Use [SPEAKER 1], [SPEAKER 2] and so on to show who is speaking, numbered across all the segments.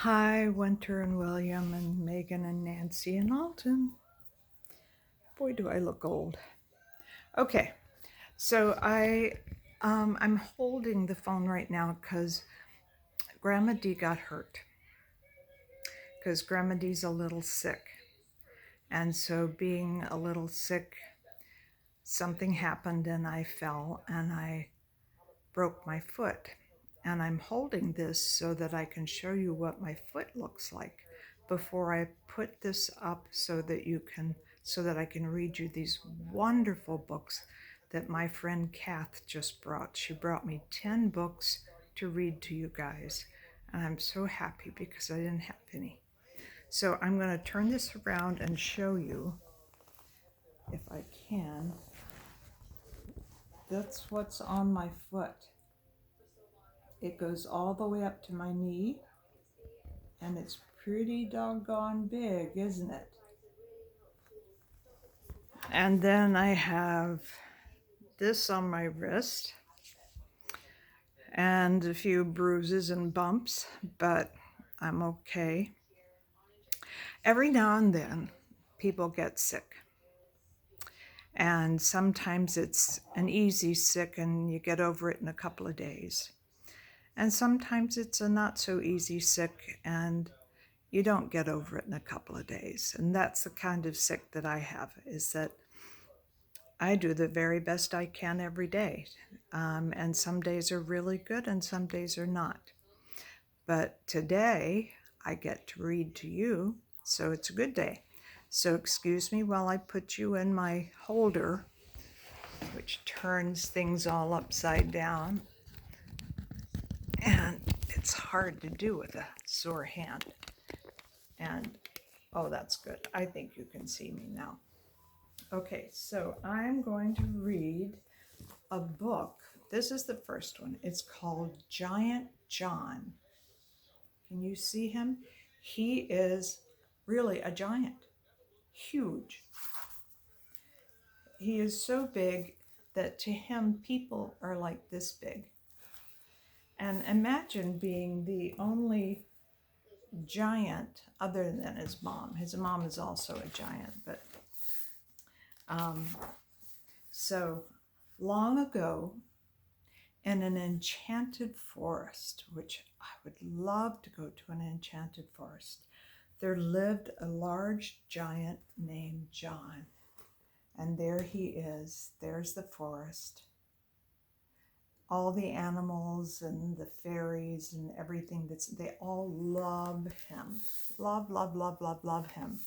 [SPEAKER 1] Hi, Winter and William and Megan and Nancy and Alton. Boy, do I look old. Okay, so I'm holding the phone right now because Grandma D got hurt. Because Grandma D's a little sick, and so being a little sick, something happened and I fell and I broke my foot. And I'm holding this so that I can show you what my foot looks like before I put this up so that I can read you these wonderful books that my friend Kath just brought. She brought me 10 books to read to you guys. And I'm so happy because I didn't have any. So I'm going to turn this around and show you, if I can. That's what's on my foot. It goes all the way up to my knee, and it's pretty doggone big, isn't it? And then I have this on my wrist and a few bruises and bumps, but I'm okay. Every now and then, people get sick. And sometimes it's an easy sick and you get over it in a couple of days. And sometimes it's a not so easy sick and you don't get over it in a couple of days. And that's the kind of sick that I have, is that I do the very best I can every day. And some days are really good and some days are not. But today I get to read to you, so it's a good day. So excuse me while I put you in my holder, which turns things all upside down. And it's hard to do with a sore hand. And, oh, that's good. I think you can see me now. Okay, so I'm going to read a book. This is the first one. It's called Giant John. Can you see him? He is really a giant, huge. He is so big that to him, people are like this big. And imagine being the only giant other than his mom. His mom is also a giant, but so long ago, in an enchanted forest, which I would love to go to an enchanted forest, there lived a large giant named John. And there he is. There's the forest. All the animals and the fairies and everything they all love him. Love, love, love, love, love him.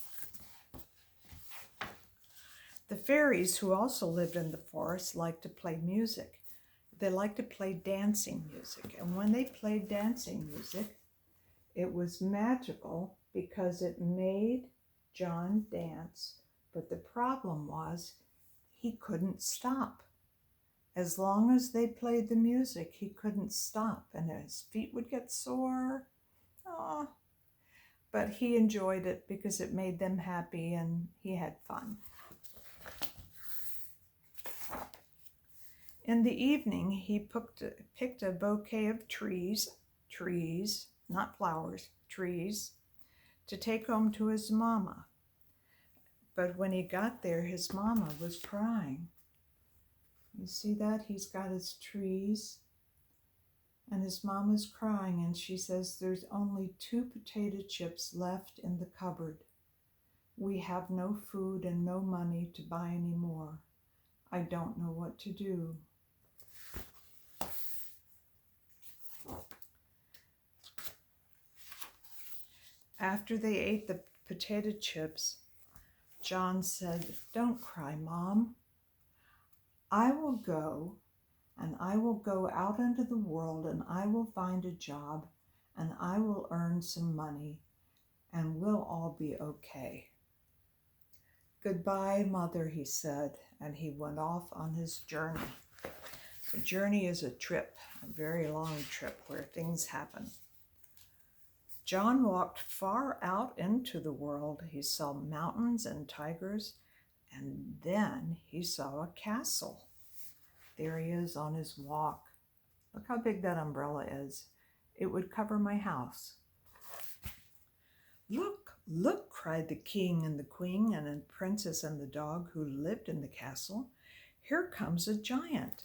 [SPEAKER 1] The fairies, who also lived in the forest, liked to play music. They liked to play dancing music. And when they played dancing music, it was magical because it made John dance. But the problem was he couldn't stop. As long as they played the music, he couldn't stop. And his feet would get sore. Oh, but he enjoyed it because it made them happy and he had fun. In the evening, he picked a bouquet of trees, not flowers, trees, to take home to his mama. But when he got there, his mama was crying. You see that? He's got his trees, and his mama's crying, and she says, "There's only 2 potato chips left in the cupboard. We have no food and no money to buy any more. I don't know what to do." After they ate the potato chips, John said, "Don't cry, Mom. I will go out into the world and I will find a job and I will earn some money and we'll all be okay." "Goodbye, Mother," he said, and he went off on his journey. A journey is a trip, a very long trip where things happen. John walked far out into the world. He saw mountains and tigers, and then he saw a castle. There he is on his walk. Look how big that umbrella is. It would cover my house. "Look, look," cried the king and the queen and the princess and the dog who lived in the castle. "Here comes a giant."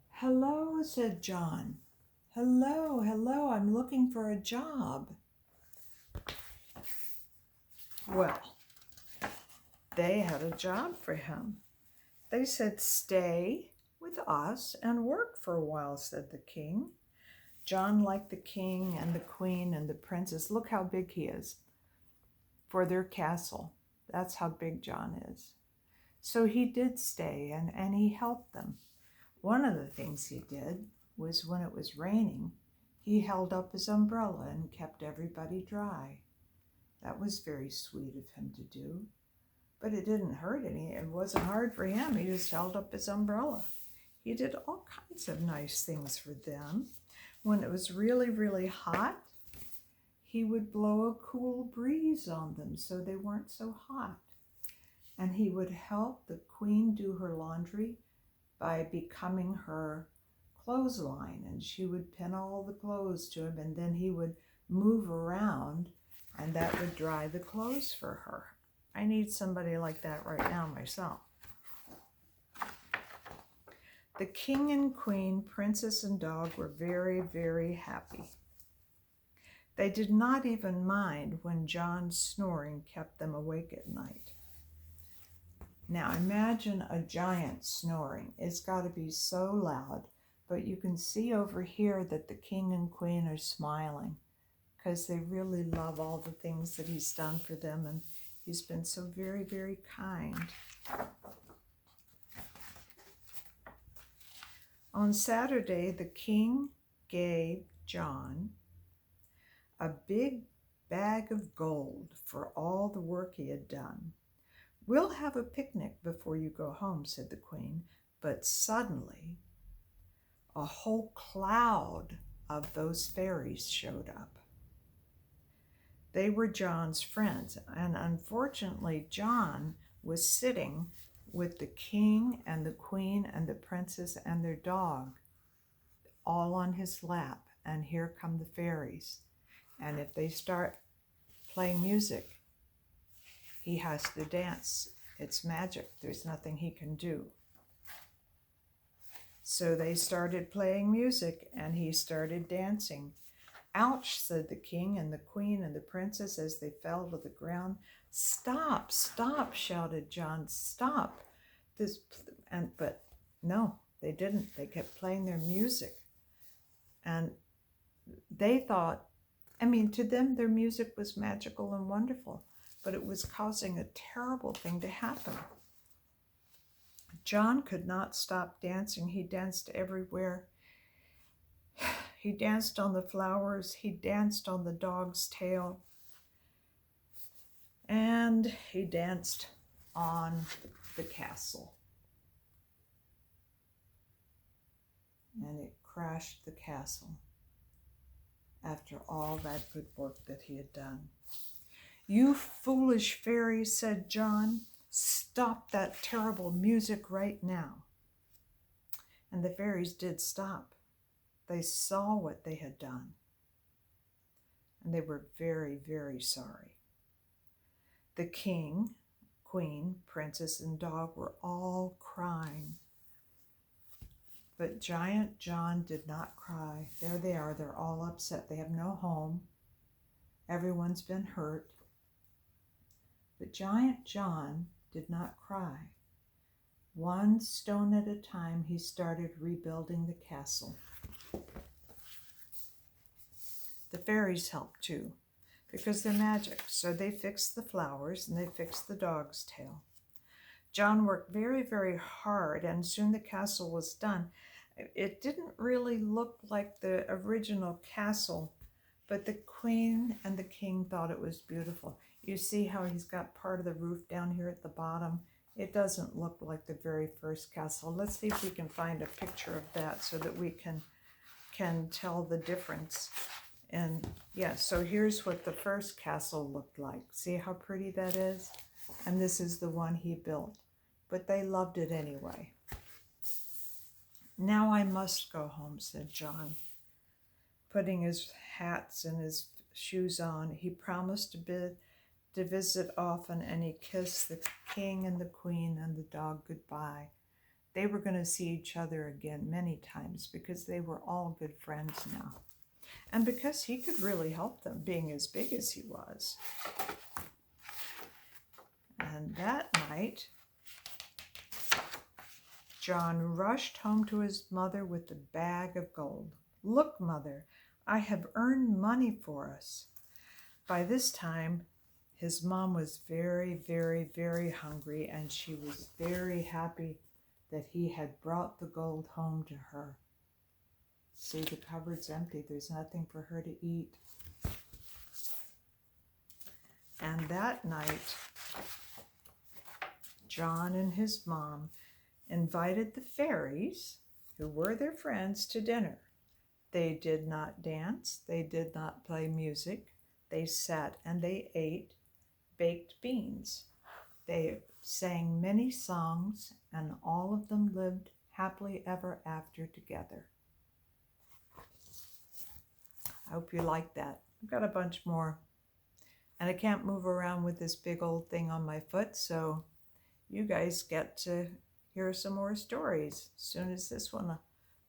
[SPEAKER 1] "Hello," said John. "Hello, hello, I'm looking for a job." Well, they had a job for him. They said, "Stay with us and work for a while," said the king. John liked the king and the queen and the princess. Look how big he is for their castle. That's how big John is. So he did stay and he helped them. One of the things he did was when it was raining, he held up his umbrella and kept everybody dry. That was very sweet of him to do. But it didn't hurt any. It wasn't hard for him. He just held up his umbrella. He did all kinds of nice things for them. When it was really, really hot, he would blow a cool breeze on them so they weren't so hot. And he would help the queen do her laundry by becoming her clothesline. And she would pin all the clothes to him, and then he would move around, and that would dry the clothes for her. I need somebody like that right now myself. The king and queen, princess and dog were very, very happy. They did not even mind when John's snoring kept them awake at night. Now imagine a giant snoring. It's got to be so loud, but you can see over here that the king and queen are smiling because they really love all the things that he's done for them, and he's been so very, very kind. On Saturday, the king gave John a big bag of gold for all the work he had done. "We'll have a picnic before you go home," said the queen. But suddenly, a whole cloud of those fairies showed up. They were John's friends, and unfortunately, John was sitting with the king and the queen and the princess and their dog all on his lap, and here come the fairies. And if they start playing music, he has to dance. It's magic. There's nothing he can do. So they started playing music, and he started dancing. "Ouch," said the king and the queen and the princess as they fell to the ground. "Stop, stop," shouted John. "Stop." But no, they didn't. They kept playing their music. And they thought, to them, their music was magical and wonderful, but it was causing a terrible thing to happen. John could not stop dancing. He danced everywhere. He danced on the flowers. He danced on the dog's tail. And he danced on the castle. And it crashed the castle after all that good work that he had done. "You foolish fairies," said John. "Stop that terrible music right now." And the fairies did stop. They saw what they had done, and they were very, very sorry. The king, queen, princess, and dog were all crying. But Giant John did not cry. There they are. They're all upset. They have no home. Everyone's been hurt. But Giant John did not cry. One stone at a time, he started rebuilding the castle. The fairies helped too, because they're magic. So they fixed the flowers and they fixed the dog's tail. John worked very, very hard, and soon the castle was done. It didn't really look like the original castle, but the queen and the king thought it was beautiful. You see how he's got part of the roof down here at the bottom? It doesn't look like the very first castle. Let's see if we can find a picture of that so that we can tell the difference. And yeah, so here's what the first castle looked like. See how pretty that is? And this is the one he built. But they loved it anyway. "Now I must go home," said John, putting his hats and his shoes on. He promised to visit often, and he kissed the king and the queen and the dog goodbye. They were going to see each other again many times because they were all good friends now. And because he could really help them, being as big as he was. And that night, John rushed home to his mother with the bag of gold. "Look, Mother, I have earned money for us." By this time, his mom was very, very, very hungry, and she was very happy that he had brought the gold home to her. See, the cupboard's empty. There's nothing for her to eat. And that night, John and his mom invited the fairies, who were their friends, to dinner. They did not dance. They did not play music. They sat and they ate baked beans. They sang many songs, and all of them lived happily ever after together. I hope you like that. I've got a bunch more. And I can't move around with this big old thing on my foot, so you guys get to hear some more stories as soon as this one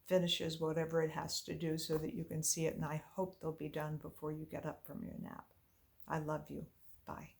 [SPEAKER 1] finishes whatever it has to do so that you can see it. And I hope they'll be done before you get up from your nap. I love you. Bye.